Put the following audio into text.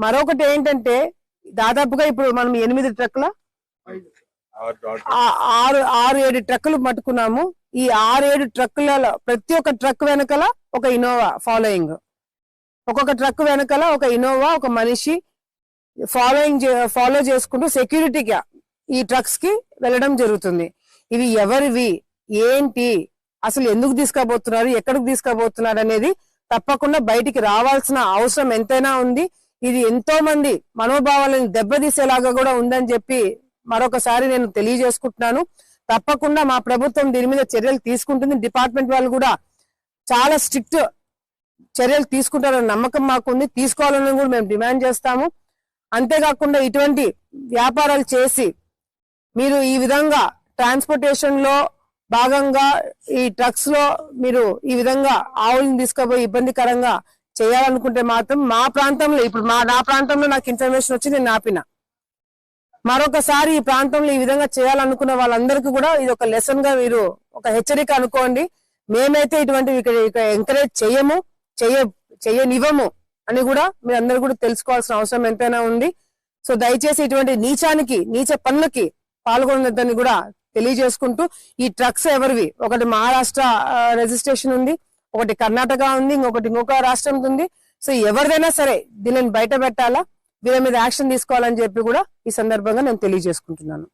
మరొకటి ఏంటంటే దాదాపుగా ఇప్పుడు మనం 8 ట్రక్కుల 6-7 ట్రక్కులు పట్టుకున్నాము. ఈ 6-7 ట్రక్కులలో ప్రతి ఒక్క ట్రక్ వెనకాల ఒక ఇన్నోవా ఫాలోయింగ్, ఒక్కొక్క ట్రక్ వెనకాల ఒక ఇన్నోవా, ఒక మనిషి ఫాలో చేసుకుంటూ సెక్యూరిటీగా ఈ ట్రక్స్ కి వెళ్ళడం జరుగుతుంది. ఇవి ఎవరివి, ఏంటి, అసలు ఎందుకు తీసుకుపోతున్నారు, ఎక్కడికి తీసుకుపోతున్నారు అనేది తప్పకుండా బయటికి రావాల్సిన అవసరం ఎంతైనా ఉంది. ఇది ఎంతో మంది మనోభావాలను దెబ్బతీసేలాగా కూడా ఉందని చెప్పి మరొకసారి నేను తెలియజేసుకుంటున్నాను. తప్పకుండా మా ప్రభుత్వం దీని మీద చర్యలు తీసుకుంటుంది. డిపార్ట్మెంట్ వాళ్ళు కూడా చాలా స్ట్రిక్ట్ చర్యలు తీసుకుంటారన్న నమ్మకం మాకుంది. తీసుకోవాలని కూడా మేము డిమాండ్ చేస్తాము. అంతేకాకుండా ఇటువంటి వ్యాపారాలు చేసి మీరు ఈ విధంగా ట్రాన్స్పోర్టేషన్ లో భాగంగా ఈ ట్రక్స్ లో మీరు ఈ విధంగా ఆవులను తీసుకుపోయి ఇబ్బందికరంగా చేయాలనుకుంటే మాత్రం మా ప్రాంతంలో ఇప్పుడు నా ప్రాంతంలో నాకు ఇన్ఫర్మేషన్ వచ్చి నేను ఆపిన. మరొకసారి ఈ ప్రాంతంలో ఈ విధంగా చేయాలనుకున్న వాళ్ళందరికీ కూడా ఇది ఒక లెసన్ గా మీరు ఒక హెచ్చరిక అనుకోండి. మేమైతే ఇటువంటివి ఇక్కడ ఎంకరేజ్ చేయనివ్వము అని కూడా మీరు అందరూ కూడా తెలుసుకోవాల్సిన అవసరం ఎంతైనా ఉంది. సో దయచేసి ఇటువంటి నీచ పనులకి పాల్గొనొద్దని కూడా తెలియజేసుకుంటూ, ఈ ట్రక్స్ ఎవరివి, ఒకటి మహారాష్ట్ర రిజిస్ట్రేషన్ ఉంది, ఒకటి కర్ణాటక ఉంది, ఇంకొక రాష్ట్రం ఉంది. సో ఎవరిదైనా సరే దీనిని బయట పెట్టాలా, వీళ్ళ మీద యాక్షన్ తీసుకోవాలని చెప్పి కూడా ఈ సందర్భంగా నేను తెలియజేసుకుంటున్నాను.